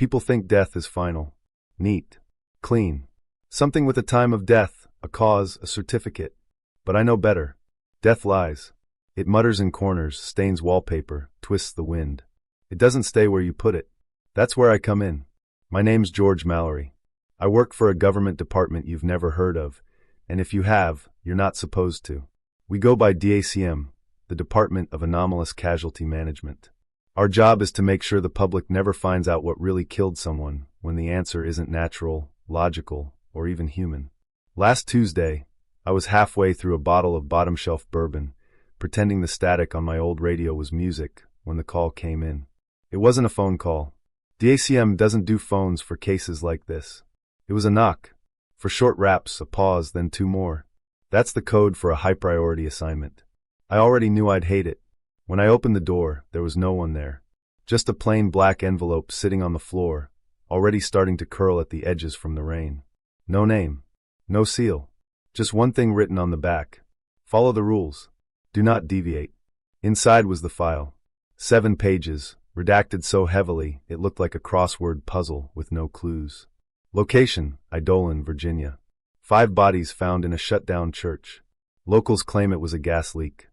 People think death is final, neat, clean. Something with a time of death, a cause, a certificate. But I know better. Death lies. It mutters in corners, stains wallpaper, twists the wind. It doesn't stay where you put it. That's where I come in. My name's George Mallory. I work for a government department you've never heard of, and if you have, you're not supposed to. We go by DACM, the Department of Anomalous Casualty Management. Our job is to make sure the public never finds out what really killed someone when the answer isn't natural, logical, or even human. Last Tuesday, I was halfway through a bottle of bottom-shelf bourbon, pretending the static on my old radio was music when the call came in. It wasn't a phone call. DACM doesn't do phones for cases like this. It was a knock. For short raps, a pause, then two more. That's the code for a high-priority assignment. I already knew I'd hate it. When I opened the door, there was no one there. Just a plain black envelope sitting on the floor, already starting to curl at the edges from the rain. No name. No seal. Just one thing written on the back. Follow the rules. Do not deviate. Inside was the file. 7 pages, redacted so heavily it looked like a crossword puzzle with no clues. Location, Idolen, Virginia. 5 bodies found in a shut-down church. Locals claim it was a gas leak.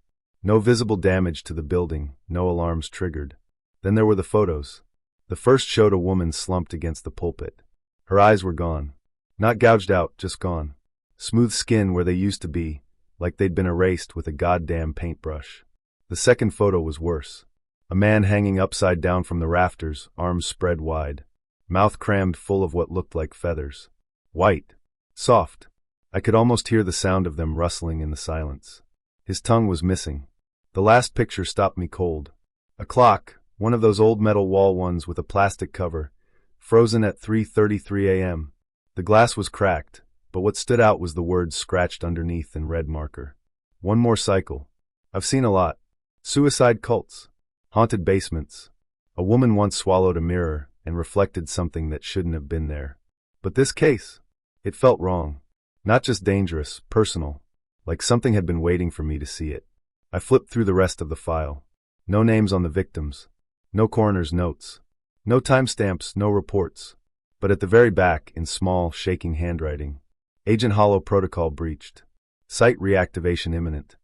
No visible damage to the building, no alarms triggered. Then there were the photos. The first showed a woman slumped against the pulpit. Her eyes were gone. Not gouged out, just gone. Smooth skin where they used to be, like they'd been erased with a goddamn paintbrush. The second photo was worse. A man hanging upside down from the rafters, arms spread wide. Mouth crammed full of what looked like feathers. White. Soft. I could almost hear the sound of them rustling in the silence. His tongue was missing. The last picture stopped me cold. A clock, one of those old metal wall ones with a plastic cover, frozen at 3:33 a.m. The glass was cracked, but what stood out was the words scratched underneath in red marker. One more cycle. I've seen a lot. Suicide cults. Haunted basements. A woman once swallowed a mirror and reflected something that shouldn't have been there. But this case, it felt wrong. Not just dangerous, personal. Like something had been waiting for me to see it. I flipped through the rest of the file. No names on the victims. No coroner's notes. No timestamps, no reports. But at the very back, in small, shaking handwriting, Agent Hollow protocol breached. Site reactivation imminent.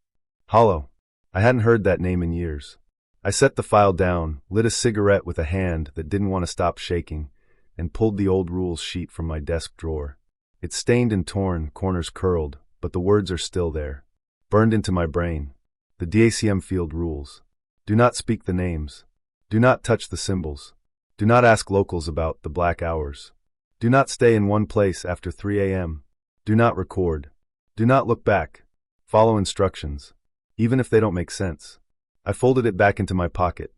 Hollow. I hadn't heard that name in years. I set the file down, lit a cigarette with a hand that didn't want to stop shaking, and pulled the old rules sheet from my desk drawer. It's stained and torn, corners curled, but the words are still there. Burned into my brain. The DACM field rules. Do not speak the names. Do not touch the symbols. Do not ask locals about the black hours. Do not stay in one place after 3 a.m. Do not record. Do not look back. Follow instructions, even if they don't make sense. I folded it back into my pocket.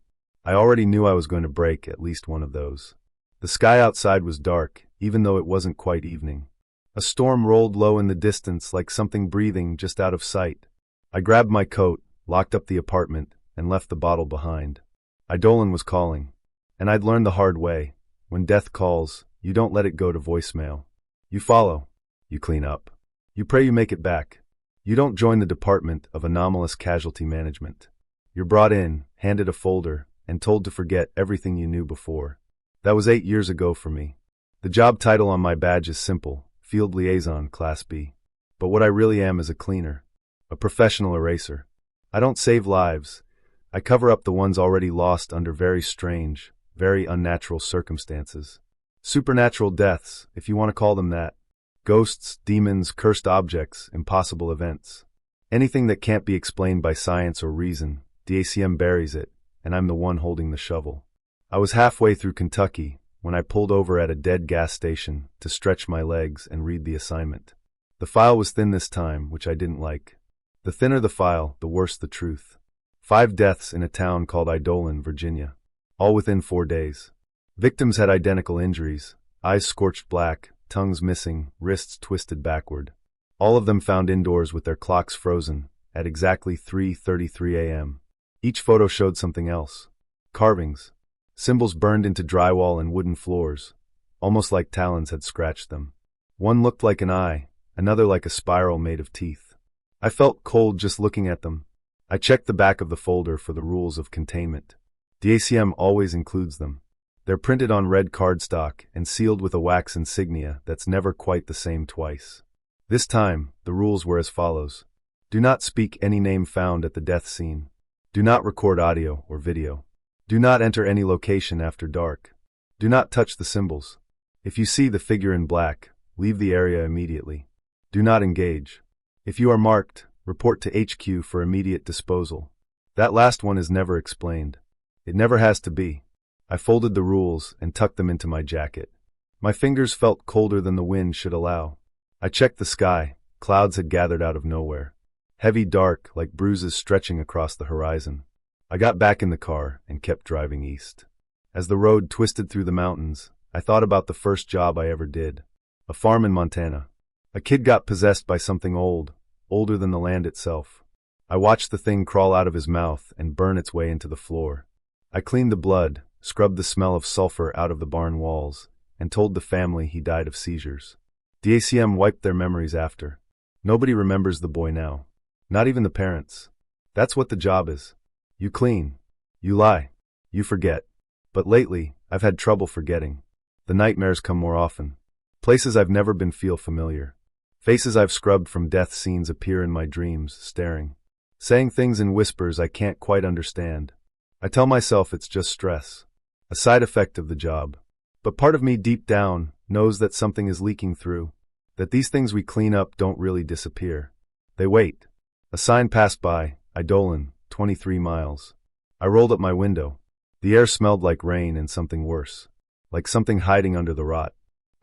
I already knew I was going to break at least one of those. The sky outside was dark, even though it wasn't quite evening. A storm rolled low in the distance like something breathing just out of sight. I grabbed my coat, locked up the apartment, and left the bottle behind. Idolen was calling. And I'd learned the hard way. When death calls, you don't let it go to voicemail. You follow. You clean up. You pray you make it back. You don't join the Department of Anomalous Casualty Management. You're brought in, handed a folder, and told to forget everything you knew before. That was 8 years ago for me. The job title on my badge is simple, Field Liaison, Class B. But what I really am is a cleaner. A professional eraser. I don't save lives. I cover up the ones already lost under very strange, very unnatural circumstances. Supernatural deaths, if you want to call them that. Ghosts, demons, cursed objects, impossible events. Anything that can't be explained by science or reason, DACM buries it, and I'm the one holding the shovel. I was halfway through Kentucky when I pulled over at a dead gas station to stretch my legs and read the assignment. The file was thin this time, which I didn't like. The thinner the file, the worse the truth. 5 deaths in a town called Idolen, Virginia. All within 4 days. Victims had identical injuries, eyes scorched black, tongues missing, wrists twisted backward. All of them found indoors with their clocks frozen, at exactly 3:33 a.m. Each photo showed something else. Carvings. Symbols burned into drywall and wooden floors, almost like talons had scratched them. One looked like an eye, another like a spiral made of teeth. I felt cold just looking at them. I checked the back of the folder for the rules of containment. DACM always includes them. They're printed on red cardstock and sealed with a wax insignia that's never quite the same twice. This time, the rules were as follows. Do not speak any name found at the death scene. Do not record audio or video. Do not enter any location after dark. Do not touch the symbols. If you see the figure in black, leave the area immediately. Do not engage. If you are marked, report to HQ for immediate disposal. That last one is never explained. It never has to be. I folded the rules and tucked them into my jacket. My fingers felt colder than the wind should allow. I checked the sky. Clouds had gathered out of nowhere. Heavy dark, like bruises stretching across the horizon. I got back in the car and kept driving east. As the road twisted through the mountains, I thought about the first job I ever did. A farm in Montana. A kid got possessed by something old, older than the land itself. I watched the thing crawl out of his mouth and burn its way into the floor. I cleaned the blood, scrubbed the smell of sulfur out of the barn walls, and told the family he died of seizures. DACM wiped their memories after. Nobody remembers the boy now. Not even the parents. That's what the job is. You clean. You lie. You forget. But lately, I've had trouble forgetting. The nightmares come more often. Places I've never been feel familiar. Faces I've scrubbed from death scenes appear in my dreams, staring. Saying things in whispers I can't quite understand. I tell myself it's just stress. A side effect of the job. But part of me deep down knows that something is leaking through. That these things we clean up don't really disappear. They wait. A sign passed by, Idolin, 23 miles. I rolled up my window. The air smelled like rain and something worse. Like something hiding under the rot.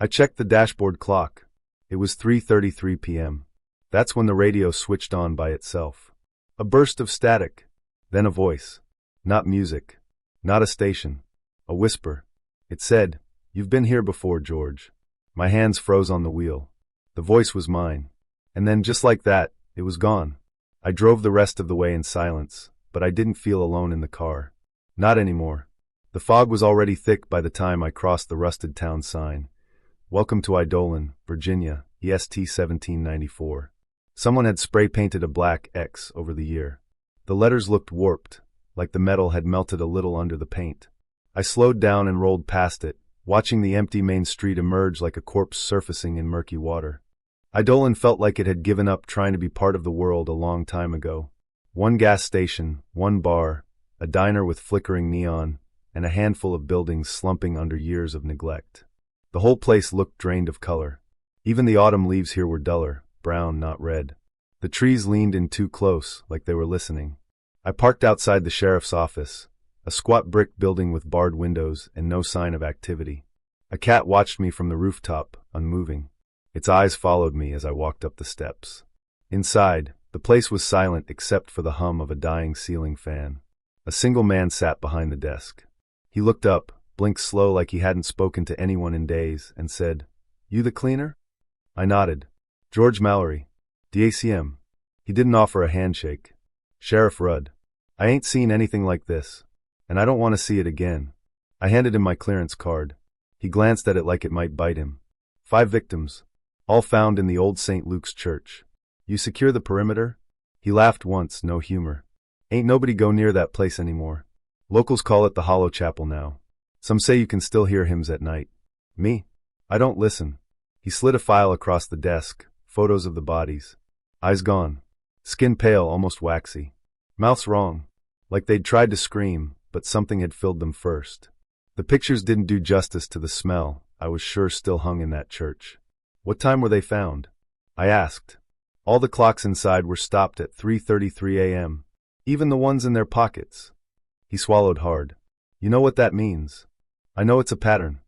I checked the dashboard clock. It was 3:33 p.m. That's when the radio switched on by itself. A burst of static. Then a voice. Not music. Not a station. A whisper. It said, "You've been here before, George." My hands froze on the wheel. The voice was mine. And then just like that, it was gone. I drove the rest of the way in silence, but I didn't feel alone in the car. Not anymore. The fog was already thick by the time I crossed the rusted town sign. Welcome to Idolin, Virginia, EST 1794. Someone had spray-painted a black X over the year. The letters looked warped, like the metal had melted a little under the paint. I slowed down and rolled past it, watching the empty main street emerge like a corpse surfacing in murky water. Idolin felt like it had given up trying to be part of the world a long time ago. One gas station, one bar, a diner with flickering neon, and a handful of buildings slumping under years of neglect. The whole place looked drained of color. Even the autumn leaves here were duller, brown, not red. The trees leaned in too close, like they were listening. I parked outside the sheriff's office, a squat brick building with barred windows and no sign of activity. A cat watched me from the rooftop, unmoving. Its eyes followed me as I walked up the steps. Inside, the place was silent except for the hum of a dying ceiling fan. A single man sat behind the desk. He looked up, blinked slow like he hadn't spoken to anyone in days, and said, "You the cleaner?" I nodded. "George Mallory, DACM." He didn't offer a handshake. "Sheriff Rudd, I ain't seen anything like this, and I don't want to see it again." I handed him my clearance card. He glanced at it like it might bite him. 5 victims, all found in the old St. Luke's church. "You secure the perimeter?" He laughed once, no humor. "Ain't nobody go near that place anymore. Locals call it the Hollow Chapel now. Some say you can still hear hymns at night." "Me? I don't listen." He slid a file across the desk, photos of the bodies. Eyes gone. Skin pale, almost waxy. Mouths wrong. Like they'd tried to scream, but something had filled them first. The pictures didn't do justice to the smell I was sure still hung in that church. "What time were they found?" I asked. All the clocks inside were stopped at 3:33 a.m., even the ones in their pockets. He swallowed hard. "You know what that means?" "I know it's a pattern."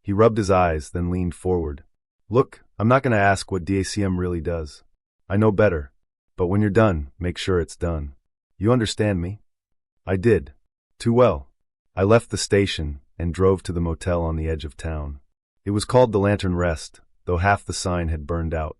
He rubbed his eyes, then leaned forward. "Look, I'm not going to ask what DACM really does. I know better. But when you're done, make sure it's done. You understand me?" I did. Too well. I left the station and drove to the motel on the edge of town. It was called the Lantern Rest, though half the sign had burned out.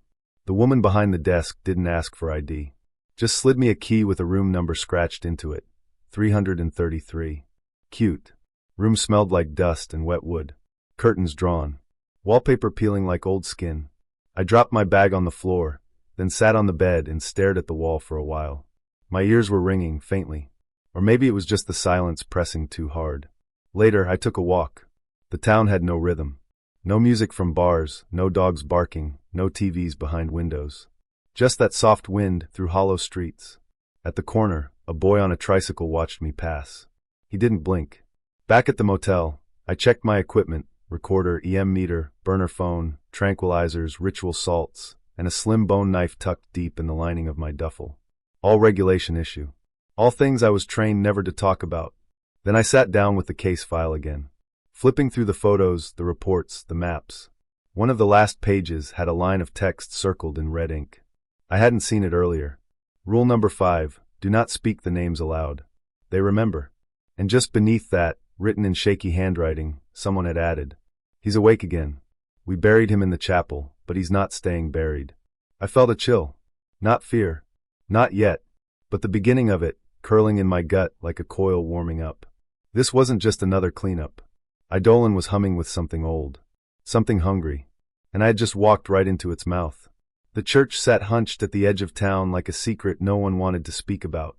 The woman behind the desk didn't ask for ID. Just slid me a key with a room number scratched into it. 333. Cute. Room smelled like dust and wet wood. Curtains drawn. Wallpaper peeling like old skin. I dropped my bag on the floor, then sat on the bed and stared at the wall for a while. My ears were ringing faintly. Or maybe it was just the silence pressing too hard. Later, I took a walk. The town had no rhythm. No music from bars, no dogs barking, no TVs behind windows. Just that soft wind through hollow streets. At the corner, a boy on a tricycle watched me pass. He didn't blink. Back at the motel, I checked my equipment: recorder, EM meter, burner phone, tranquilizers, ritual salts, and a slim bone knife tucked deep in the lining of my duffel. All regulation issue. All things I was trained never to talk about. Then I sat down with the case file again. Flipping through the photos, the reports, the maps. One of the last pages had a line of text circled in red ink. I hadn't seen it earlier. Rule number 5, do not speak the names aloud. They remember. And just beneath that, written in shaky handwriting, someone had added, "He's awake again. We buried him in the chapel, but he's not staying buried." I felt a chill. Not fear. Not yet. But the beginning of it, curling in my gut like a coil warming up. This wasn't just another cleanup. Eidolon was humming with something old. Something hungry. And I had just walked right into its mouth. The church sat hunched at the edge of town like a secret no one wanted to speak about.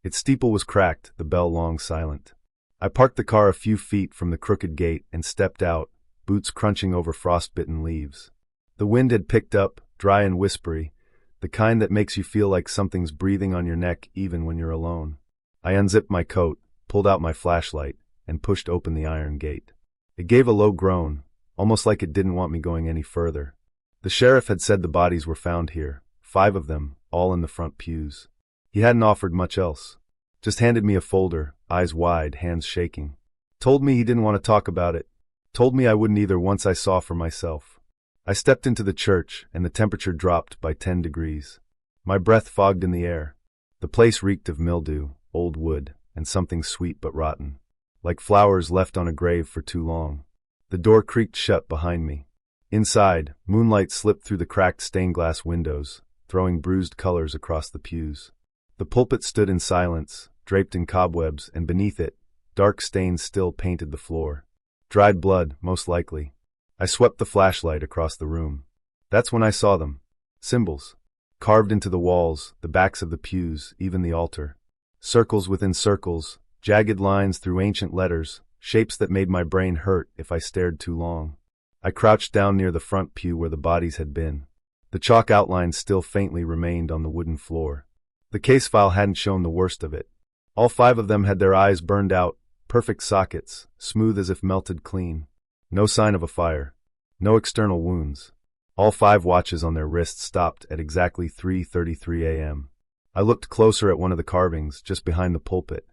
Its steeple was cracked, the bell long silent. I parked the car a few feet from the crooked gate and stepped out, boots crunching over frostbitten leaves. The wind had picked up, dry and whispery, the kind that makes you feel like something's breathing on your neck even when you're alone. I unzipped my coat, pulled out my flashlight, and pushed open the iron gate. It gave a low groan, almost like it didn't want me going any further. The sheriff had said the bodies were found here, 5 of them, all in the front pews. He hadn't offered much else. Just handed me a folder, eyes wide, hands shaking. Told me he didn't want to talk about it. Told me I wouldn't either once I saw for myself. I stepped into the church, and the temperature dropped by 10 degrees. My breath fogged in the air. The place reeked of mildew, old wood, and something sweet but rotten. Like flowers left on a grave for too long. The door creaked shut behind me. Inside, moonlight slipped through the cracked stained glass windows, throwing bruised colors across the pews. The pulpit stood in silence, draped in cobwebs, and beneath it, dark stains still painted the floor. Dried blood, most likely. I swept the flashlight across the room. That's when I saw them. Symbols. Carved into the walls, the backs of the pews, even the altar. Circles within circles, jagged lines through ancient letters, shapes that made my brain hurt if I stared too long. I crouched down near the front pew where the bodies had been. The chalk outlines still faintly remained on the wooden floor. The case file hadn't shown the worst of it. All 5 of them had their eyes burned out, perfect sockets, smooth as if melted clean. No sign of a fire. No external wounds. All 5 watches on their wrists stopped at exactly 3:33 a.m. I looked closer at one of the carvings, just behind the pulpit.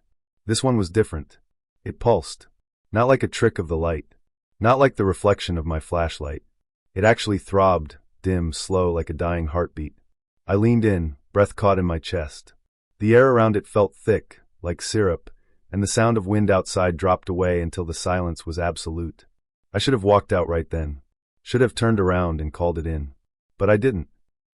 This one was different. It pulsed. Not like a trick of the light. Not like the reflection of my flashlight. It actually throbbed, dim, slow, like a dying heartbeat. I leaned in, breath caught in my chest. The air around it felt thick, like syrup, and the sound of wind outside dropped away until the silence was absolute. I should have walked out right then. Should have turned around and called it in. But I didn't.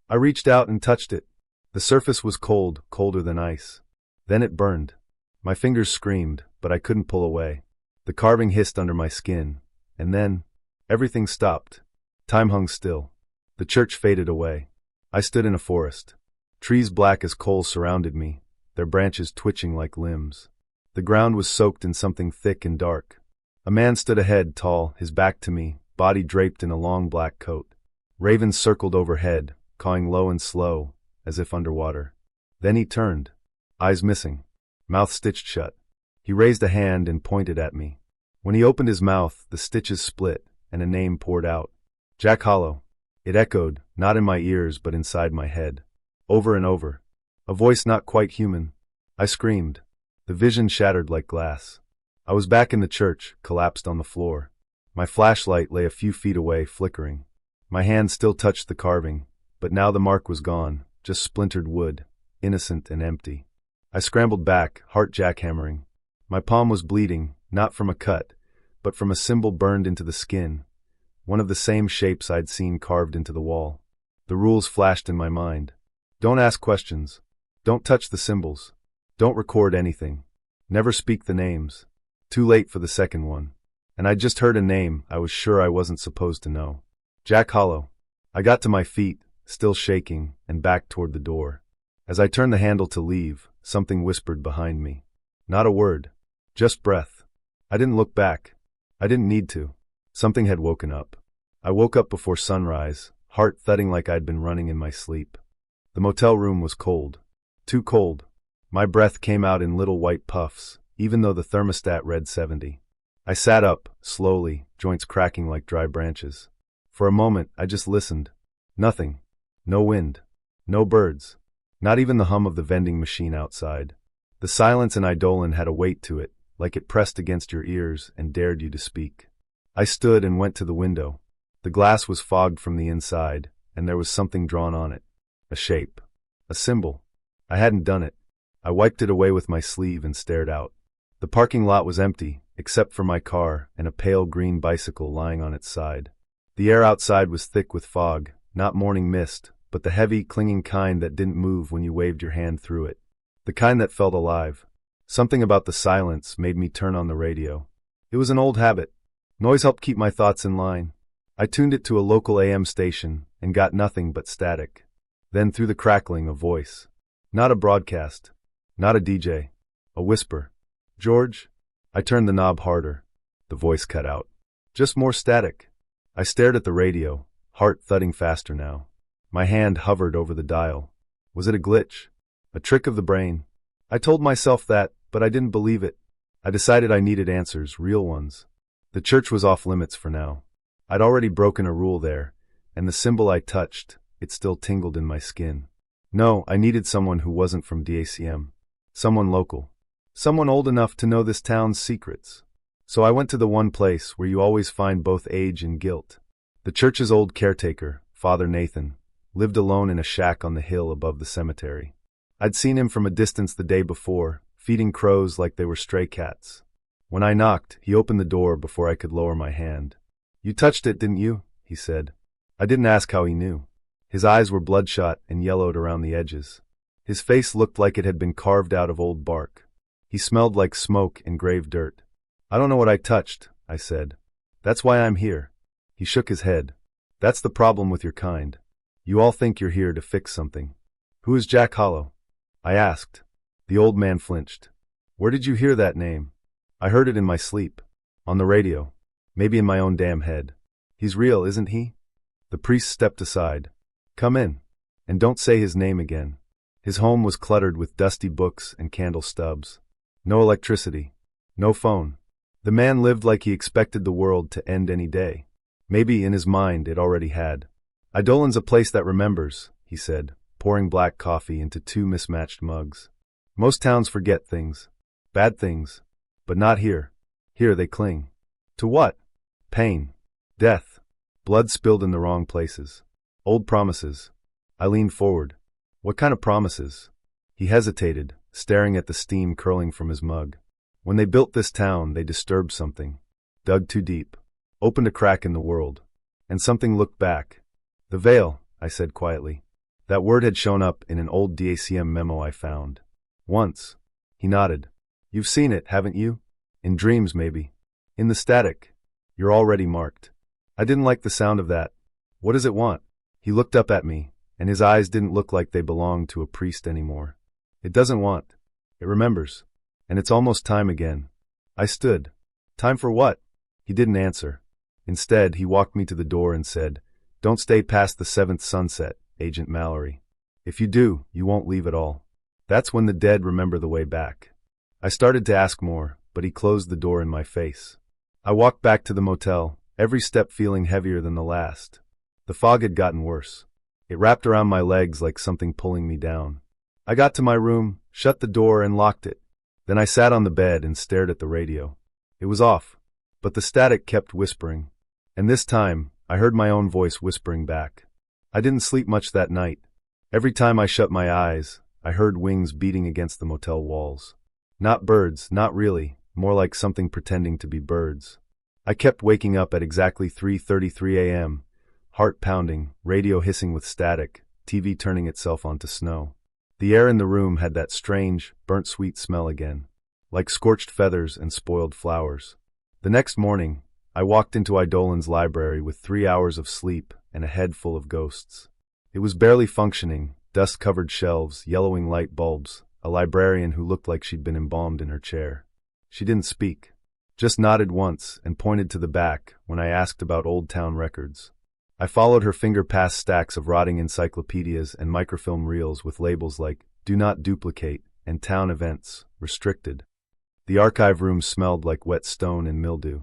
I reached out and touched it. The surface was cold, colder than ice. Then it burned. My fingers screamed, but I couldn't pull away. The carving hissed under my skin, and then, everything stopped. Time hung still. The church faded away. I stood in a forest. Trees black as coal surrounded me, their branches twitching like limbs. The ground was soaked in something thick and dark. A man stood ahead, tall, his back to me, body draped in a long black coat. Ravens circled overhead, cawing low and slow, as if underwater. Then he turned, eyes missing, mouth stitched shut. He raised a hand and pointed at me. When he opened his mouth, the stitches split, and a name poured out. Jack Hollow. It echoed, not in my ears but inside my head. Over and over. A voice not quite human. I screamed. The vision shattered like glass. I was back in the church, collapsed on the floor. My flashlight lay a few feet away, flickering. My hand still touched the carving, but now the mark was gone, just splintered wood, innocent and empty. I scrambled back, heart jackhammering. My palm was bleeding, not from a cut, but from a symbol burned into the skin, one of the same shapes I'd seen carved into the wall. The rules flashed in my mind. Don't ask questions. Don't touch the symbols. Don't record anything. Never speak the names. Too late for the second one. And I'd just heard a name I was sure I wasn't supposed to know. Jack Hollow. I got to my feet, still shaking, and backed toward the door. As I turned the handle to leave, something whispered behind me. Not a word. Just breath. I didn't look back. I didn't need to. Something had woken up. I woke up before sunrise, heart thudding like I'd been running in my sleep. The motel room was cold. Too cold. My breath came out in little white puffs, even though the thermostat read 70. I sat up, slowly, joints cracking like dry branches. For a moment, I just listened. Nothing. No wind. No birds. Not even the hum of the vending machine outside. The silence in Eidolon had a weight to it, like it pressed against your ears and dared you to speak. I stood and went to the window. The glass was fogged from the inside, and there was something drawn on it. A shape. A symbol. I hadn't done it. I wiped it away with my sleeve and stared out. The parking lot was empty, except for my car and a pale green bicycle lying on its side. The air outside was thick with fog, not morning mist, but the heavy, clinging kind that didn't move when you waved your hand through it. The kind that felt alive. Something about the silence made me turn on the radio. It was an old habit. Noise helped keep my thoughts in line. I tuned it to a local AM station and got nothing but static. Then through the crackling, a voice. Not a broadcast. Not a DJ. A whisper. George? I turned the knob harder. The voice cut out. Just more static. I stared at the radio, heart thudding faster now. My hand hovered over the dial. Was it a glitch? A trick of the brain? I told myself that, but I didn't believe it. I decided I needed answers, real ones. The church was off limits for now. I'd already broken a rule there, and the symbol I touched, it still tingled in my skin. No, I needed someone who wasn't from DACM. Someone local. Someone old enough to know this town's secrets. So I went to the one place where you always find both age and guilt. The church's old caretaker, Father Nathan, lived alone in a shack on the hill above the cemetery. I'd seen him from a distance the day before, feeding crows like they were stray cats. When I knocked, he opened the door before I could lower my hand. You touched it, didn't you? He said. I didn't ask how he knew. His eyes were bloodshot and yellowed around the edges. His face looked like it had been carved out of old bark. He smelled like smoke and grave dirt. I don't know what I touched, I said. That's why I'm here. He shook his head. That's the problem with your kind. You all think you're here to fix something. Who is Jack Hollow? I asked. The old man flinched. Where did you hear that name? I heard it in my sleep. On the radio. Maybe in my own damn head. He's real, isn't he? The priest stepped aside. Come in. And don't say his name again. His home was cluttered with dusty books and candle stubs. No electricity. No phone. The man lived like he expected the world to end any day. Maybe in his mind it already had. Eidolon's a place that remembers, he said, pouring black coffee into 2 mismatched mugs. Most towns forget things. Bad things. But not here. Here they cling. To what? Pain. Death. Blood spilled in the wrong places. Old promises. I leaned forward. What kind of promises? He hesitated, staring at the steam curling from his mug. When they built this town, they disturbed something. Dug too deep. Opened a crack in the world. And something looked back. The veil, I said quietly. That word had shown up in an old DACM memo I found. Once. He nodded. You've seen it, haven't you? In dreams, maybe. In the static. You're already marked. I didn't like the sound of that. What does it want? He looked up at me, and his eyes didn't look like they belonged to a priest anymore. It doesn't want. It remembers. And it's almost time again. I stood. Time for what? He didn't answer. Instead, he walked me to the door and said, Don't stay past the 7th sunset, Agent Mallory. If you do, you won't leave at all. That's when the dead remember the way back. I started to ask more, but he closed the door in my face. I walked back to the motel, every step feeling heavier than the last. The fog had gotten worse. It wrapped around my legs like something pulling me down. I got to my room, shut the door and locked it. Then I sat on the bed and stared at the radio. It was off, but the static kept whispering. And this time, I heard my own voice whispering back. I didn't sleep much that night. Every time I shut my eyes, I heard wings beating against the motel walls. Not birds, not really, more like something pretending to be birds. I kept waking up at exactly 3:33 a.m., heart pounding, radio hissing with static, TV turning itself onto snow. The air in the room had that strange, burnt sweet smell again, like scorched feathers and spoiled flowers. The next morning, I walked into Eidolon's library with 3 hours of sleep and a head full of ghosts. It was barely functioning, dust-covered shelves, yellowing light bulbs, a librarian who looked like she'd been embalmed in her chair. She didn't speak. just nodded once and pointed to the back when I asked about old town records. I followed her finger past stacks of rotting encyclopedias and microfilm reels with labels like "Do Not Duplicate" and "Town Events, Restricted." The archive room smelled like wet stone and mildew.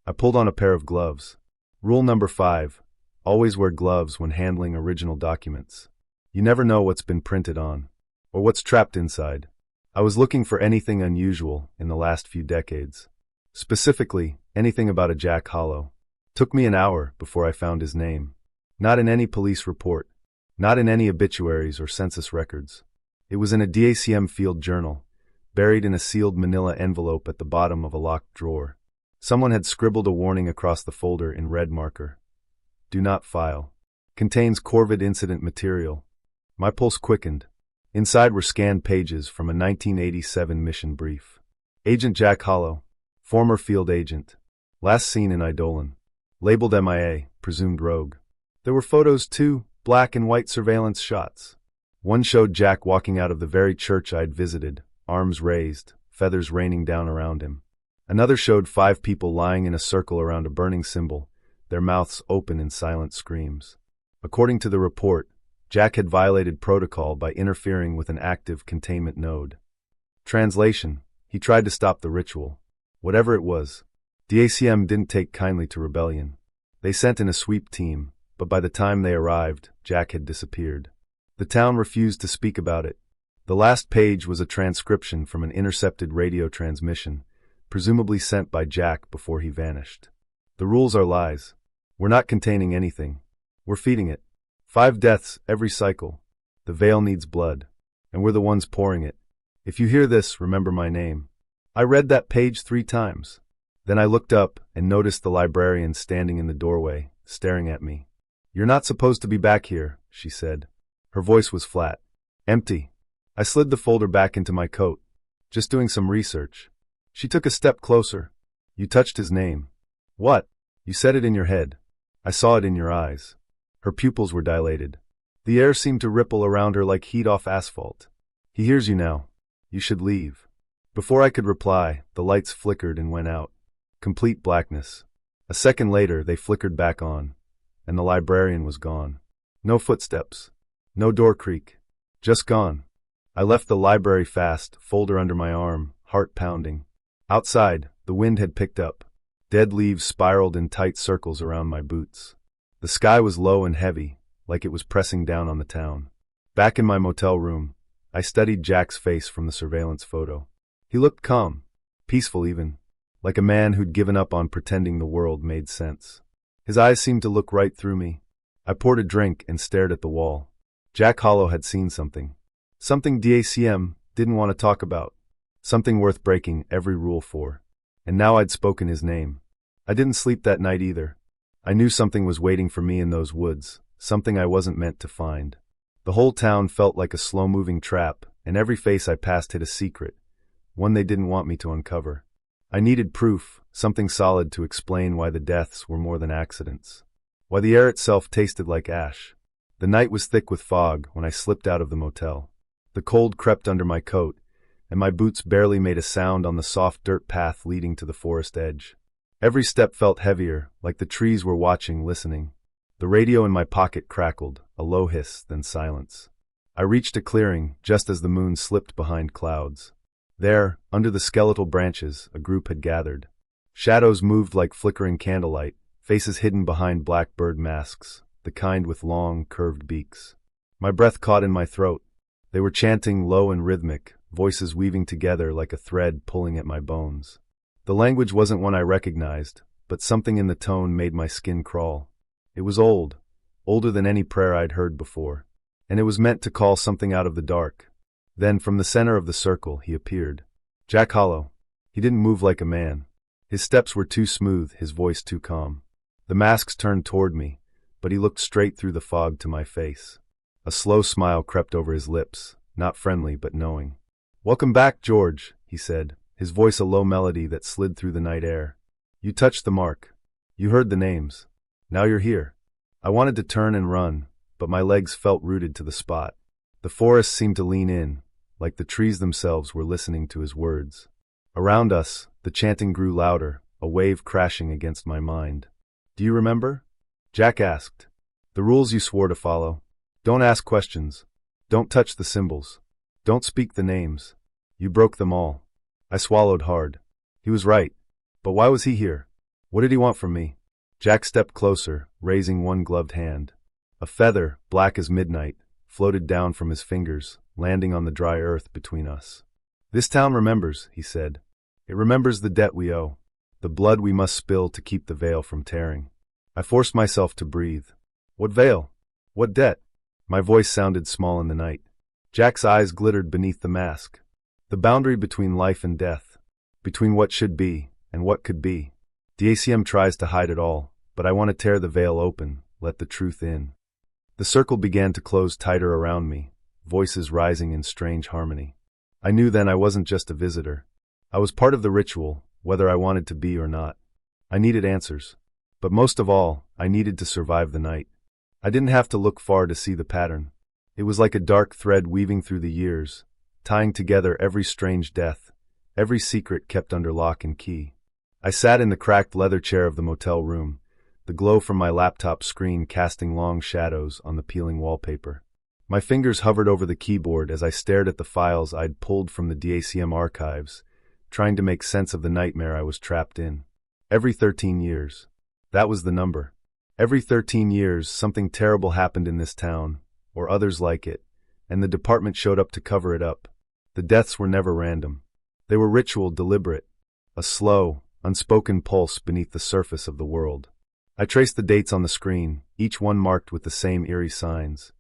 I pulled on a pair of gloves. Rule number 5. Always wear gloves when handling original documents. You never know what's been printed on, or what's trapped inside. I was looking for anything unusual in the last few decades. Specifically, anything about a Jack Hollow. Took me an hour before I found his name. Not in any police report. Not in any obituaries or census records. It was in a DACM field journal, buried in a sealed manila envelope at the bottom of a locked drawer. Someone had scribbled a warning across the folder in red marker. Do not file. Contains Corvid incident material. My pulse quickened. Inside were scanned pages from a 1987 mission brief. Agent Jack Hollow, former field agent. Last seen in Eidolon. Labeled MIA, presumed rogue. There were photos too, black and white surveillance shots. One showed Jack walking out of the very church I'd visited, arms raised, feathers raining down around him. Another showed 5 people lying in a circle around a burning symbol, their mouths open in silent screams. According to the report, Jack had violated protocol by interfering with an active containment node. Translation: he tried to stop the ritual. Whatever it was. DACM didn't take kindly to rebellion. They sent in a sweep team, but by the time they arrived, Jack had disappeared. The town refused to speak about it. The last page was a transcription from an intercepted radio transmission, presumably sent by Jack before he vanished. The rules are lies. We're not containing anything. We're feeding it. 5 deaths every cycle. The veil needs blood, and we're the ones pouring it. If you hear this, remember my name. I read that page 3 times. Then I looked up and noticed the librarian standing in the doorway, staring at me. You're not supposed to be back here, she said. Her voice was flat. Empty. I slid the folder back into my coat. Just doing some research. She took a step closer. You touched his name. What? You said it in your head. I saw it in your eyes. Her pupils were dilated. The air seemed to ripple around her like heat off asphalt. He hears you now. You should leave. Before I could reply, the lights flickered and went out. Complete blackness. A second later, they flickered back on, and the librarian was gone. No footsteps. No door creak. Just gone. I left the library fast, folder under my arm, heart pounding. Outside, the wind had picked up. Dead leaves spiraled in tight circles around my boots. The sky was low and heavy, like it was pressing down on the town. Back in my motel room, I studied Jack's face from the surveillance photo. He looked calm, peaceful even, like a man who'd given up on pretending the world made sense. His eyes seemed to look right through me. I poured a drink and stared at the wall. Jack Hollow had seen something. Something DACM didn't want to talk about. Something worth breaking every rule for. And now I'd spoken his name. I didn't sleep that night either. I knew something was waiting for me in those woods, something I wasn't meant to find. The whole town felt like a slow-moving trap, and every face I passed hid a secret, one they didn't want me to uncover. I needed proof, something solid to explain why the deaths were more than accidents. Why the air itself tasted like ash. The night was thick with fog when I slipped out of the motel. The cold crept under my coat, and my boots barely made a sound on the soft dirt path leading to the forest edge. Every step felt heavier, like the trees were watching, listening. The radio in my pocket crackled, a low hiss, then silence. I reached a clearing just as the moon slipped behind clouds. There, under the skeletal branches, a group had gathered. Shadows moved like flickering candlelight, faces hidden behind black bird masks, the kind with long, curved beaks. My breath caught in my throat. They were chanting low and rhythmic, voices weaving together like a thread pulling at my bones. The language wasn't one I recognized, but something in the tone made my skin crawl. It was old, older than any prayer I'd heard before, and it was meant to call something out of the dark. Then, from the center of the circle, he appeared. Jack Hollow. He didn't move like a man. His steps were too smooth, his voice too calm. The masks turned toward me, but he looked straight through the fog to my face. A slow smile crept over his lips, not friendly but knowing. "Welcome back, George," he said, his voice a low melody that slid through the night air. "You touched the mark. You heard the names. Now you're here." I wanted to turn and run, but my legs felt rooted to the spot. The forest seemed to lean in, like the trees themselves were listening to his words. Around us, the chanting grew louder, a wave crashing against my mind. "Do you remember?" Jack asked. "The rules you swore to follow. Don't ask questions. Don't touch the symbols. Don't speak the names. You broke them all." I swallowed hard. He was right. But why was he here? What did he want from me? Jack stepped closer, raising one gloved hand. A feather, black as midnight, floated down from his fingers, landing on the dry earth between us. "This town remembers," he said. "It remembers the debt we owe, the blood we must spill to keep the veil from tearing." I forced myself to breathe. What veil? What debt? My voice sounded small in the night. Jack's eyes glittered beneath the mask. The boundary between life and death, between what should be and what could be. DACM tries to hide it all, but I want to tear the veil open, let the truth in. The circle began to close tighter around me, voices rising in strange harmony. I knew then I wasn't just a visitor. I was part of the ritual, whether I wanted to be or not. I needed answers. But most of all, I needed to survive the night. I didn't have to look far to see the pattern. It was like a dark thread weaving through the years, tying together every strange death, every secret kept under lock and key. I sat in the cracked leather chair of the motel room, the glow from my laptop screen casting long shadows on the peeling wallpaper. My fingers hovered over the keyboard as I stared at the files I'd pulled from the DACM archives, trying to make sense of the nightmare I was trapped in. Every 13 years. That was the number. Every 13 years, something terrible happened in this town, or others like it, and the department showed up to cover it up. The deaths were never random. They were ritual, deliberate, a slow, unspoken pulse beneath the surface of the world. I traced the dates on the screen, each one marked with the same eerie signs.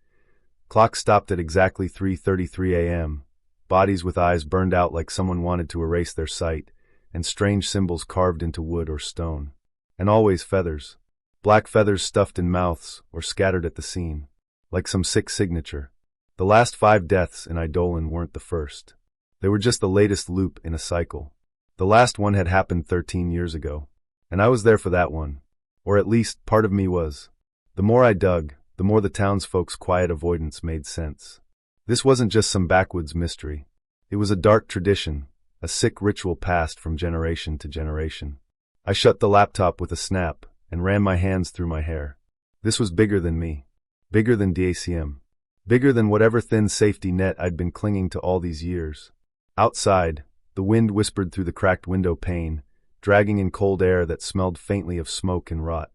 Clock stopped at exactly 3:33 a.m., bodies with eyes burned out like someone wanted to erase their sight, and strange symbols carved into wood or stone. And always feathers. Black feathers stuffed in mouths or scattered at the scene, like some sick signature. The last 5 deaths in Eidolon weren't the first. They were just the latest loop in a cycle. The last one had happened 13 years ago, and I was there for that one. Or at least, part of me was. The more I dug, the more the townsfolk's quiet avoidance made sense. This wasn't just some backwoods mystery. It was a dark tradition, a sick ritual passed from generation to generation. I shut the laptop with a snap and ran my hands through my hair. This was bigger than me. Bigger than DACM. Bigger than whatever thin safety net I'd been clinging to all these years. Outside, the wind whispered through the cracked window pane, dragging in cold air that smelled faintly of smoke and rot.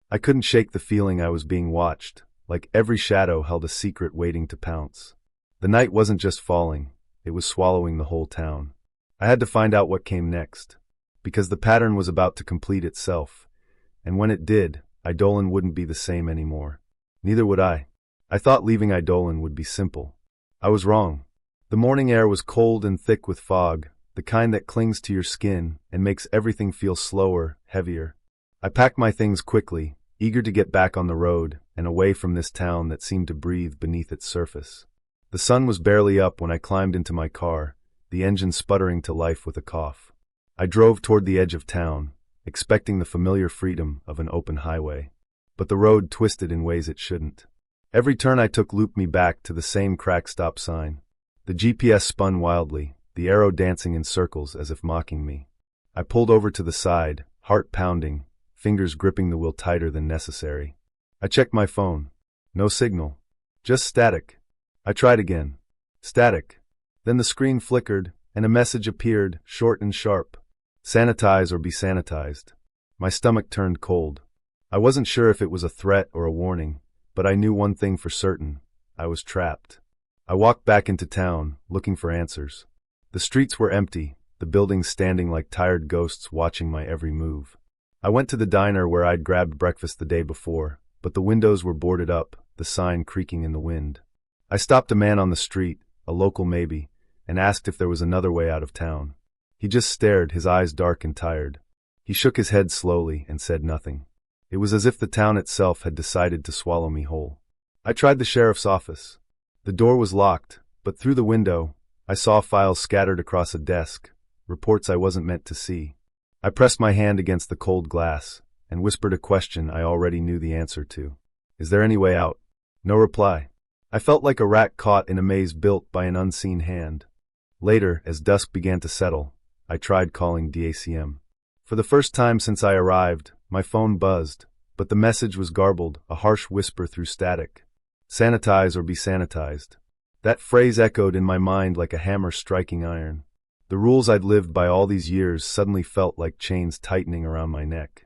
I couldn't shake the feeling I was being watched, like every shadow held a secret waiting to pounce. The night wasn't just falling, it was swallowing the whole town. I had to find out what came next, because the pattern was about to complete itself, and when it did, Eidolon wouldn't be the same anymore. Neither would I. I thought leaving Eidolon would be simple. I was wrong. The morning air was cold and thick with fog, the kind that clings to your skin and makes everything feel slower, heavier. I packed my things quickly, eager to get back on the road and away from this town that seemed to breathe beneath its surface. The sun was barely up when I climbed into my car, the engine sputtering to life with a cough. I drove toward the edge of town, expecting the familiar freedom of an open highway. But the road twisted in ways it shouldn't. Every turn I took looped me back to the same cracked stop sign. The GPS spun wildly, the arrow dancing in circles as if mocking me. I pulled over to the side, heart pounding, fingers gripping the wheel tighter than necessary. I checked my phone. No signal. Just static. I tried again. Static. Then the screen flickered, and a message appeared, short and sharp. Sanitize or be sanitized. My stomach turned cold. I wasn't sure if it was a threat or a warning, but I knew one thing for certain. I was trapped. I walked back into town, looking for answers. The streets were empty, the buildings standing like tired ghosts watching my every move. I went to the diner where I'd grabbed breakfast the day before, but the windows were boarded up, the sign creaking in the wind. I stopped a man on the street, a local maybe, and asked if there was another way out of town. He just stared, his eyes dark and tired. He shook his head slowly and said nothing. It was as if the town itself had decided to swallow me whole. I tried the sheriff's office. The door was locked, but through the window, I saw files scattered across a desk, reports I wasn't meant to see. I pressed my hand against the cold glass and whispered a question I already knew the answer to. Is there any way out? No reply. I felt like a rat caught in a maze built by an unseen hand. Later, as dusk began to settle, I tried calling DACM. For the first time since I arrived, my phone buzzed, but the message was garbled, a harsh whisper through static. Sanitize or be sanitized. That phrase echoed in my mind like a hammer striking iron. The rules I'd lived by all these years suddenly felt like chains tightening around my neck.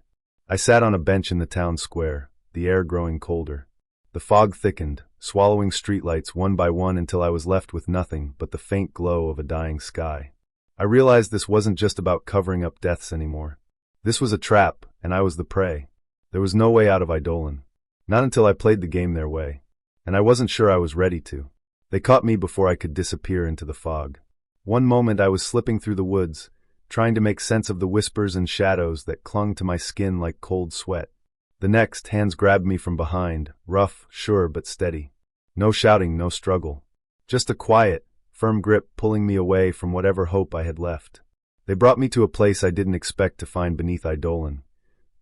I sat on a bench in the town square, the air growing colder. The fog thickened, swallowing streetlights one by one until I was left with nothing but the faint glow of a dying sky. I realized this wasn't just about covering up deaths anymore. This was a trap, and I was the prey. There was no way out of Eidolon. Not until I played the game their way. And I wasn't sure I was ready to. They caught me before I could disappear into the fog. One moment I was slipping through the woods, trying to make sense of the whispers and shadows that clung to my skin like cold sweat. The next, hands grabbed me from behind, rough, sure, but steady. No shouting, no struggle. Just a quiet, firm grip pulling me away from whatever hope I had left. They brought me to a place I didn't expect to find beneath Eidolon.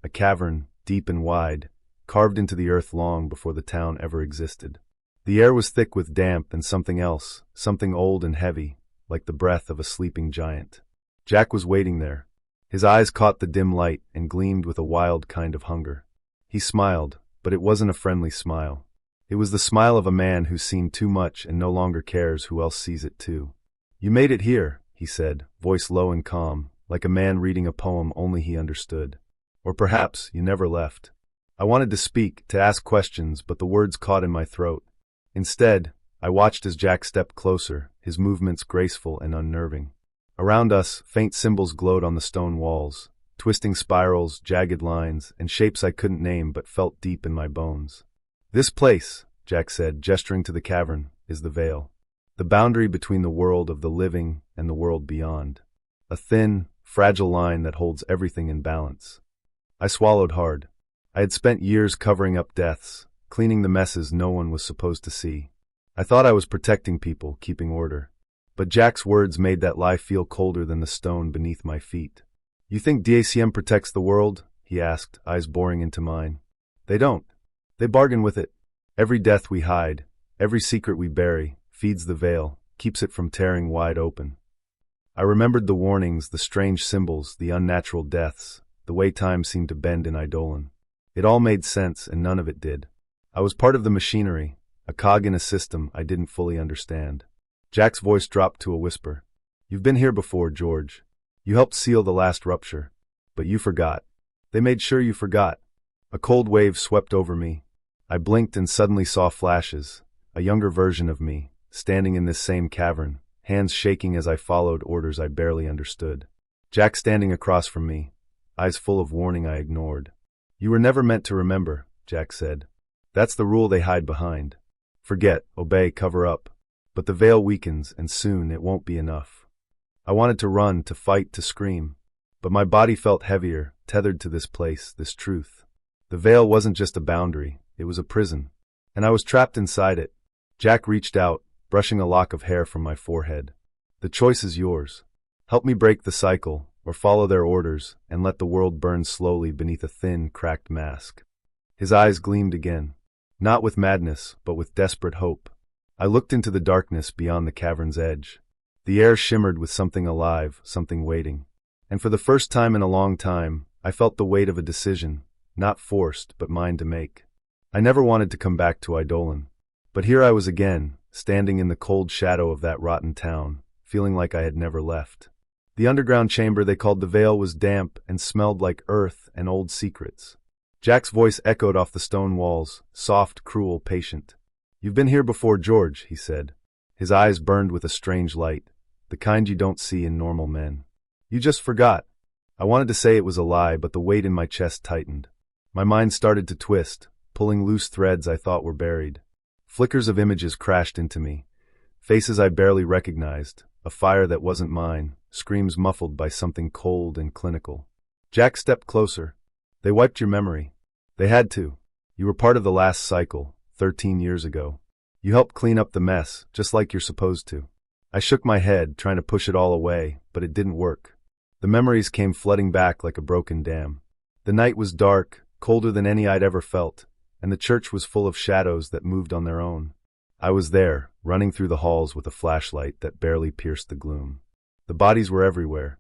A cavern, deep and wide, carved into the earth long before the town ever existed. The air was thick with damp and something else, something old and heavy, like the breath of a sleeping giant. Jack was waiting there. His eyes caught the dim light and gleamed with a wild kind of hunger. He smiled, but it wasn't a friendly smile. It was the smile of a man who's seen too much and no longer cares who else sees it too. "You made it here," he said, voice low and calm, like a man reading a poem only he understood. "Or perhaps you never left." I wanted to speak, to ask questions, but the words caught in my throat. Instead, I watched as Jack stepped closer, his movements graceful and unnerving. Around us, faint symbols glowed on the stone walls, twisting spirals, jagged lines, and shapes I couldn't name but felt deep in my bones. "This place," Jack said, gesturing to the cavern, "is the veil. The boundary between the world of the living and the world beyond. A thin, fragile line that holds everything in balance." I swallowed hard. I had spent years covering up deaths, cleaning the messes no one was supposed to see. I thought I was protecting people, keeping order. But Jack's words made that lie feel colder than the stone beneath my feet. "You think DACM protects the world?" he asked, eyes boring into mine. "They don't. They bargain with it. Every death we hide, every secret we bury, feeds the veil, keeps it from tearing wide open." I remembered the warnings, the strange symbols, the unnatural deaths, the way time seemed to bend in Eidolon. It all made sense, and none of it did. I was part of the machinery, a cog in a system I didn't fully understand. Jack's voice dropped to a whisper. "You've been here before, George. You helped seal the last rupture. But you forgot. They made sure you forgot." A cold wave swept over me. I blinked and suddenly saw flashes, a younger version of me, standing in this same cavern, hands shaking as I followed orders I barely understood. Jack standing across from me, eyes full of warning I ignored. "You were never meant to remember," Jack said. "That's the rule they hide behind. Forget, obey, cover up. But the veil weakens, and soon it won't be enough." I wanted to run, to fight, to scream. But my body felt heavier, tethered to this place, this truth. The veil wasn't just a boundary, it was a prison. And I was trapped inside it. Jack reached out, brushing a lock of hair from my forehead. "The choice is yours. Help me break the cycle, or follow their orders, and let the world burn slowly beneath a thin, cracked mask." His eyes gleamed again. Not with madness, but with desperate hope. I looked into the darkness beyond the cavern's edge. The air shimmered with something alive, something waiting. And for the first time in a long time, I felt the weight of a decision, not forced, but mine to make. I never wanted to come back to Eidolon. But here I was again, standing in the cold shadow of that rotten town, feeling like I had never left. The underground chamber they called the Veil was damp and smelled like earth and old secrets. Jack's voice echoed off the stone walls, soft, cruel, patient. "You've been here before, George," he said. His eyes burned with a strange light, the kind you don't see in normal men. "You just forgot." I wanted to say it was a lie, but the weight in my chest tightened. My mind started to twist, pulling loose threads I thought were buried. Flickers of images crashed into me. Faces I barely recognized, a fire that wasn't mine, screams muffled by something cold and clinical. Jack stepped closer. "They wiped your memory. They had to. You were part of the last cycle, 13 years ago. You helped clean up the mess, just like you're supposed to." I shook my head, trying to push it all away, but it didn't work. The memories came flooding back like a broken dam. The night was dark, colder than any I'd ever felt, and the church was full of shadows that moved on their own. I was there, running through the halls with a flashlight that barely pierced the gloom. The bodies were everywhere.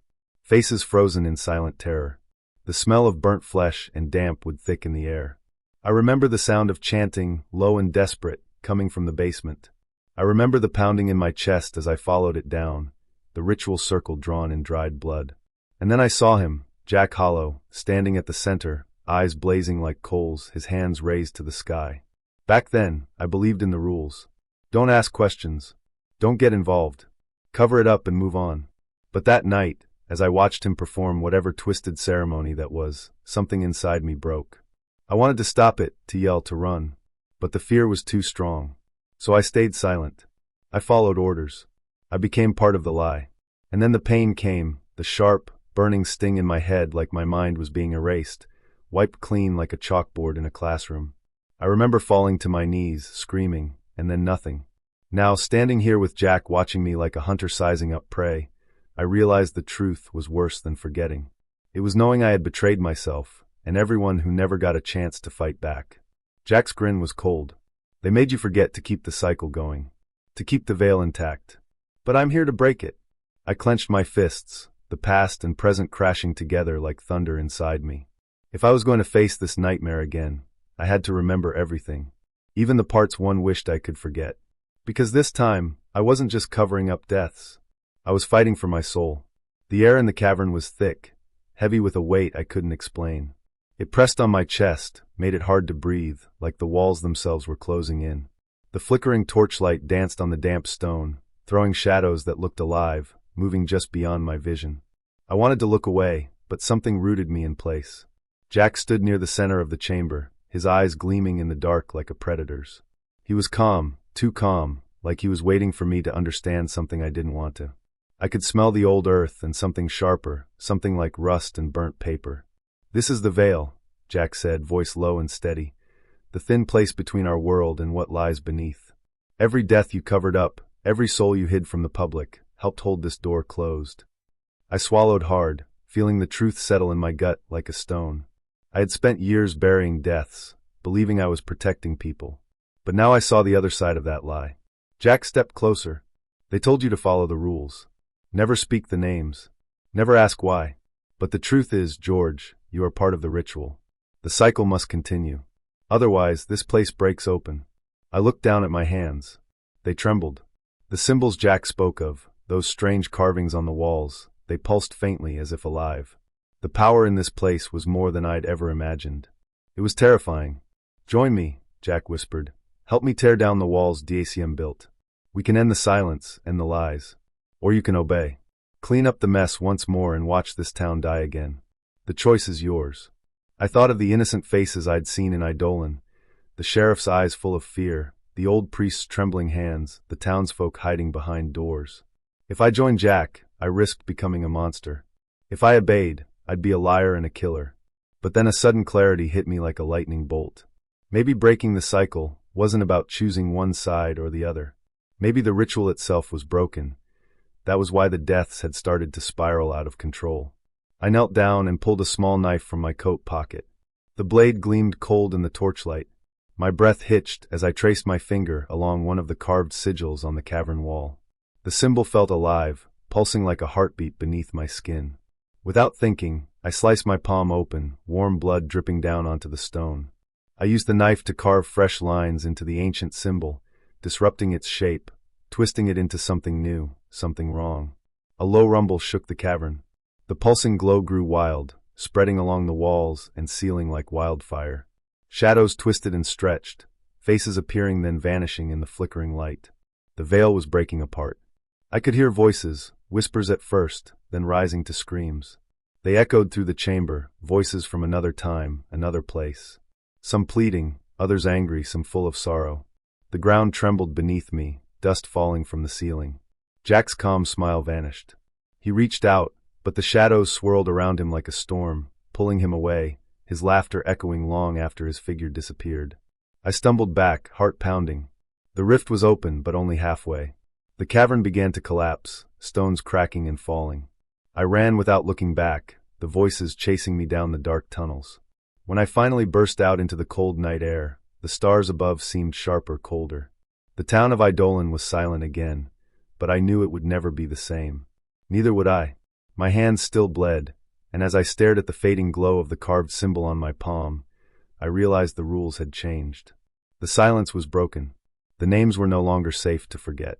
faces frozen in silent terror. The smell of burnt flesh and damp would thicken the air. I remember the sound of chanting, low and desperate, coming from the basement. I remember the pounding in my chest as I followed it down, the ritual circle drawn in dried blood. And then I saw him, Jack Hollow, standing at the center, eyes blazing like coals, his hands raised to the sky. Back then, I believed in the rules. Don't ask questions. Don't get involved. Cover it up and move on. But that night, as I watched him perform whatever twisted ceremony that was, something inside me broke. I wanted to stop it, to yell, to run. But the fear was too strong. So I stayed silent. I followed orders. I became part of the lie. And then the pain came, the sharp, burning sting in my head like my mind was being erased, wiped clean like a chalkboard in a classroom. I remember falling to my knees, screaming, and then nothing. Now, standing here with Jack watching me like a hunter sizing up prey, I realized the truth was worse than forgetting. It was knowing I had betrayed myself, and everyone who never got a chance to fight back. Jack's grin was cold. They made you forget to keep the cycle going, to keep the veil intact. But I'm here to break it. I clenched my fists, the past and present crashing together like thunder inside me. If I was going to face this nightmare again, I had to remember everything, even the parts one wished I could forget. Because this time, I wasn't just covering up deaths. I was fighting for my soul. The air in the cavern was thick, heavy with a weight I couldn't explain. It pressed on my chest, made it hard to breathe, like the walls themselves were closing in. The flickering torchlight danced on the damp stone, throwing shadows that looked alive, moving just beyond my vision. I wanted to look away, but something rooted me in place. Jack stood near the center of the chamber, his eyes gleaming in the dark like a predator's. He was calm, too calm, like he was waiting for me to understand something I didn't want to. I could smell the old earth and something sharper, something like rust and burnt paper. "This is the veil," Jack said, voice low and steady. "The thin place between our world and what lies beneath. Every death you covered up, every soul you hid from the public, helped hold this door closed." I swallowed hard, feeling the truth settle in my gut like a stone. I had spent years burying deaths, believing I was protecting people. But now I saw the other side of that lie. Jack stepped closer. "They told you to follow the rules. Never speak the names. Never ask why. But the truth is, George, you are part of the ritual. The cycle must continue. Otherwise, this place breaks open." I looked down at my hands. They trembled. The symbols Jack spoke of, those strange carvings on the walls, they pulsed faintly as if alive. The power in this place was more than I'd ever imagined. It was terrifying. "Join me," Jack whispered. "Help me tear down the walls DACM built. We can end the silence and the lies. Or you can obey. Clean up the mess once more and watch this town die again. The choice is yours." I thought of the innocent faces I'd seen in Eidolon, the sheriff's eyes full of fear, the old priest's trembling hands, the townsfolk hiding behind doors. If I joined Jack, I risked becoming a monster. If I obeyed, I'd be a liar and a killer. But then a sudden clarity hit me like a lightning bolt. Maybe breaking the cycle wasn't about choosing one side or the other. Maybe the ritual itself was broken. That was why the deaths had started to spiral out of control. I knelt down and pulled a small knife from my coat pocket. The blade gleamed cold in the torchlight. My breath hitched as I traced my finger along one of the carved sigils on the cavern wall. The symbol felt alive, pulsing like a heartbeat beneath my skin. Without thinking, I sliced my palm open, warm blood dripping down onto the stone. I used the knife to carve fresh lines into the ancient symbol, disrupting its shape, twisting it into something new, something wrong. A low rumble shook the cavern. The pulsing glow grew wild, spreading along the walls and ceiling like wildfire. Shadows twisted and stretched, faces appearing then vanishing in the flickering light. The veil was breaking apart. I could hear voices, whispers at first, then rising to screams. They echoed through the chamber, voices from another time, another place. Some pleading, others angry, some full of sorrow. The ground trembled beneath me, dust falling from the ceiling. Jack's calm smile vanished. He reached out, but the shadows swirled around him like a storm, pulling him away, his laughter echoing long after his figure disappeared. I stumbled back, heart pounding. The rift was open, but only halfway. The cavern began to collapse, stones cracking and falling. I ran without looking back, the voices chasing me down the dark tunnels. When I finally burst out into the cold night air, the stars above seemed sharper, colder. The town of Eidolon was silent again, but I knew it would never be the same. Neither would I. My hands still bled, and as I stared at the fading glow of the carved symbol on my palm, I realized the rules had changed. The silence was broken. The names were no longer safe to forget.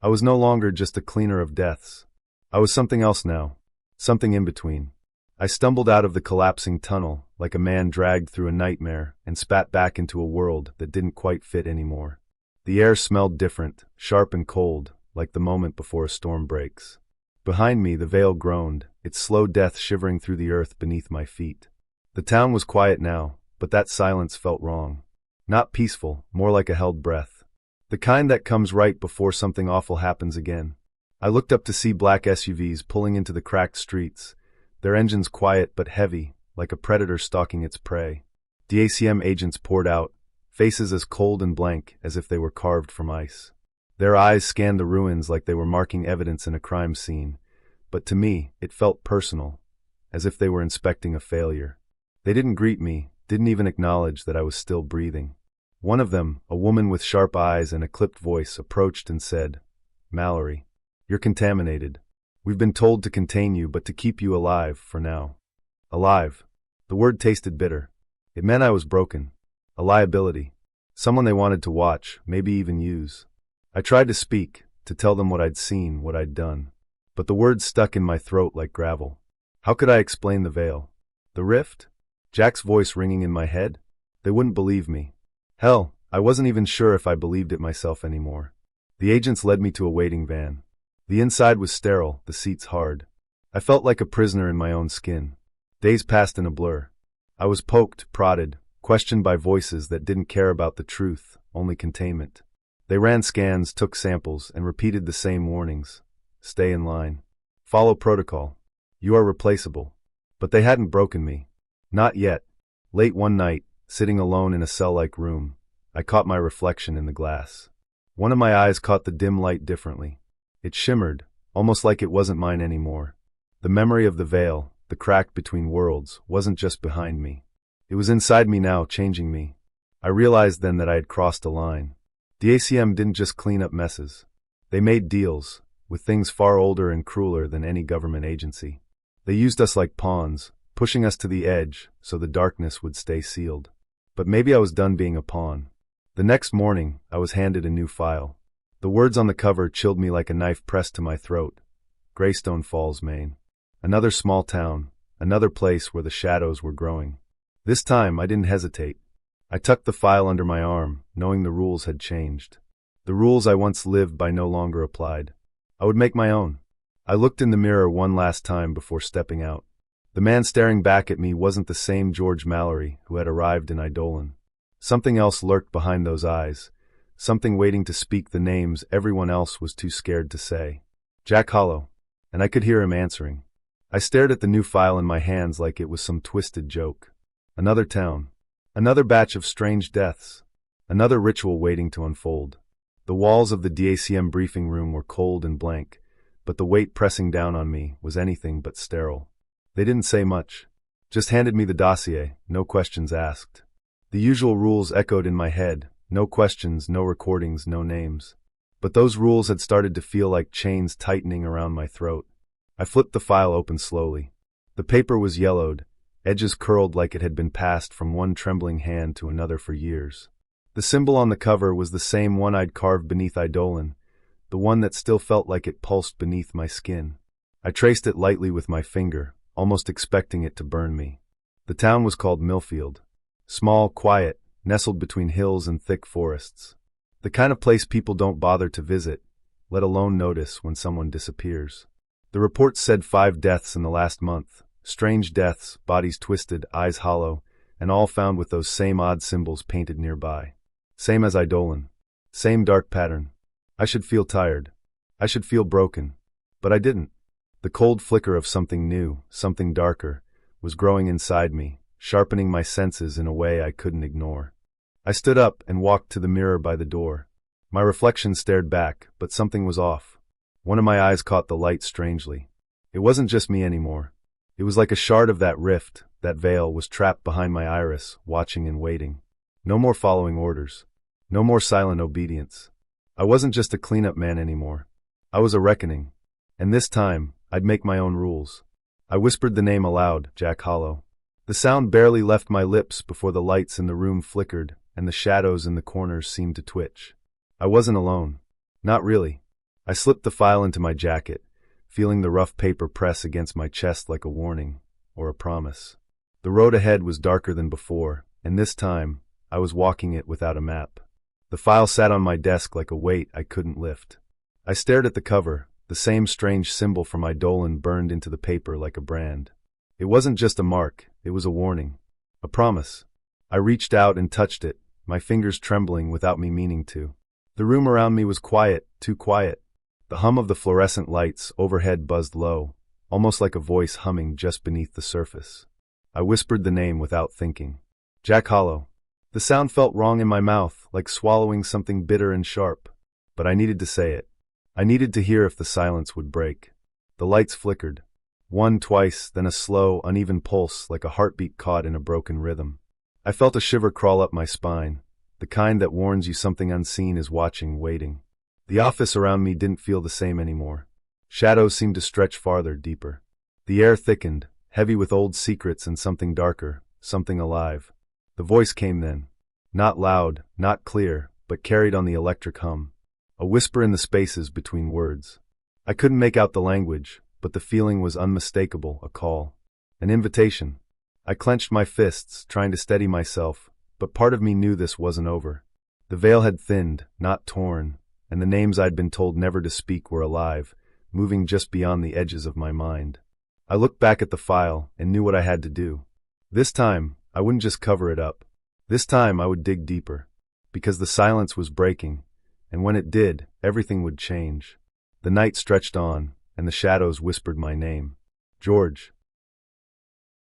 I was no longer just a cleaner of deaths. I was something else now, something in between. I stumbled out of the collapsing tunnel like a man dragged through a nightmare and spat back into a world that didn't quite fit anymore. The air smelled different, sharp and cold, like the moment before a storm breaks. Behind me, the veil groaned, its slow death shivering through the earth beneath my feet. The town was quiet now, but that silence felt wrong. Not peaceful, more like a held breath. The kind that comes right before something awful happens again. I looked up to see black SUVs pulling into the cracked streets, their engines quiet but heavy, like a predator stalking its prey. DACM agents poured out, faces as cold and blank as if they were carved from ice. Their eyes scanned the ruins like they were marking evidence in a crime scene, but to me, it felt personal, as if they were inspecting a failure. They didn't greet me, didn't even acknowledge that I was still breathing. One of them, a woman with sharp eyes and a clipped voice, approached and said, "Mallory, you're contaminated. We've been told to contain you, but to keep you alive for now." Alive. The word tasted bitter. It meant I was broken. A liability. Someone they wanted to watch, maybe even use. I tried to speak, to tell them what I'd seen, what I'd done. But the words stuck in my throat like gravel. How could I explain the veil? The rift? Jack's voice ringing in my head? They wouldn't believe me. Hell, I wasn't even sure if I believed it myself anymore. The agents led me to a waiting van. The inside was sterile, the seats hard. I felt like a prisoner in my own skin. Days passed in a blur. I was poked, prodded, questioned by voices that didn't care about the truth, only containment. They ran scans, took samples, and repeated the same warnings. Stay in line. Follow protocol. You are replaceable. But they hadn't broken me. Not yet. Late one night, sitting alone in a cell-like room, I caught my reflection in the glass. One of my eyes caught the dim light differently. It shimmered, almost like it wasn't mine anymore. The memory of the veil, the crack between worlds, wasn't just behind me. It was inside me now, changing me. I realized then that I had crossed a line. The ACM didn't just clean up messes. They made deals, with things far older and crueler than any government agency. They used us like pawns, pushing us to the edge so the darkness would stay sealed. But maybe I was done being a pawn. The next morning, I was handed a new file. The words on the cover chilled me like a knife pressed to my throat. Greystone Falls, Maine. Another small town, another place where the shadows were growing. This time, I didn't hesitate. I tucked the file under my arm, knowing the rules had changed. The rules I once lived by no longer applied. I would make my own. I looked in the mirror one last time before stepping out. The man staring back at me wasn't the same George Mallory who had arrived in Eidolon. Something else lurked behind those eyes. Something waiting to speak the names everyone else was too scared to say. Jack Hollow. And I could hear him answering. I stared at the new file in my hands like it was some twisted joke. Another town. Another batch of strange deaths. Another ritual waiting to unfold. The walls of the DACM briefing room were cold and blank, but the weight pressing down on me was anything but sterile. They didn't say much. Just handed me the dossier, no questions asked. The usual rules echoed in my head. No questions, no recordings, no names. But those rules had started to feel like chains tightening around my throat. I flipped the file open slowly. The paper was yellowed, edges curled like it had been passed from one trembling hand to another for years. The symbol on the cover was the same one I'd carved beneath Eidolon, the one that still felt like it pulsed beneath my skin. I traced it lightly with my finger, almost expecting it to burn me. The town was called Millfield. Small, quiet, nestled between hills and thick forests. The kind of place people don't bother to visit, let alone notice when someone disappears. The report said 5 deaths in the last month. Strange deaths, bodies twisted, eyes hollow, and all found with those same odd symbols painted nearby. Same as Eidolon. Same dark pattern. I should feel tired. I should feel broken. But I didn't. The cold flicker of something new, something darker, was growing inside me, sharpening my senses in a way I couldn't ignore. I stood up and walked to the mirror by the door. My reflection stared back, but something was off. One of my eyes caught the light strangely. It wasn't just me anymore. It was like a shard of that rift, that veil, was trapped behind my iris, watching and waiting. No more following orders. No more silent obedience. I wasn't just a cleanup man anymore. I was a reckoning. And this time, I'd make my own rules. I whispered the name aloud, Jack Hollow. The sound barely left my lips before the lights in the room flickered and the shadows in the corners seemed to twitch. I wasn't alone. Not really. I slipped the file into my jacket, feeling the rough paper press against my chest like a warning, or a promise. The road ahead was darker than before, and this time, I was walking it without a map. The file sat on my desk like a weight I couldn't lift. I stared at the cover, the same strange symbol from Eidolon burned into the paper like a brand. It wasn't just a mark, it was a warning. A promise. I reached out and touched it, my fingers trembling without me meaning to. The room around me was quiet, too quiet. The hum of the fluorescent lights overhead buzzed low, almost like a voice humming just beneath the surface. I whispered the name without thinking. Jack Hollow. The sound felt wrong in my mouth, like swallowing something bitter and sharp. But I needed to say it. I needed to hear if the silence would break. The lights flickered. One twice, then a slow, uneven pulse like a heartbeat caught in a broken rhythm. I felt a shiver crawl up my spine, the kind that warns you something unseen is watching, waiting. The office around me didn't feel the same anymore. Shadows seemed to stretch farther, deeper. The air thickened, heavy with old secrets and something darker, something alive. The voice came then. Not loud, not clear, but carried on the electric hum. A whisper in the spaces between words. I couldn't make out the language, but the feeling was unmistakable, a call. An invitation. I clenched my fists, trying to steady myself, but part of me knew this wasn't over. The veil had thinned, not torn, and the names I'd been told never to speak were alive, moving just beyond the edges of my mind. I looked back at the file and knew what I had to do. This time, I wouldn't just cover it up. This time I would dig deeper. Because the silence was breaking, and when it did, everything would change. The night stretched on, and the shadows whispered my name. George.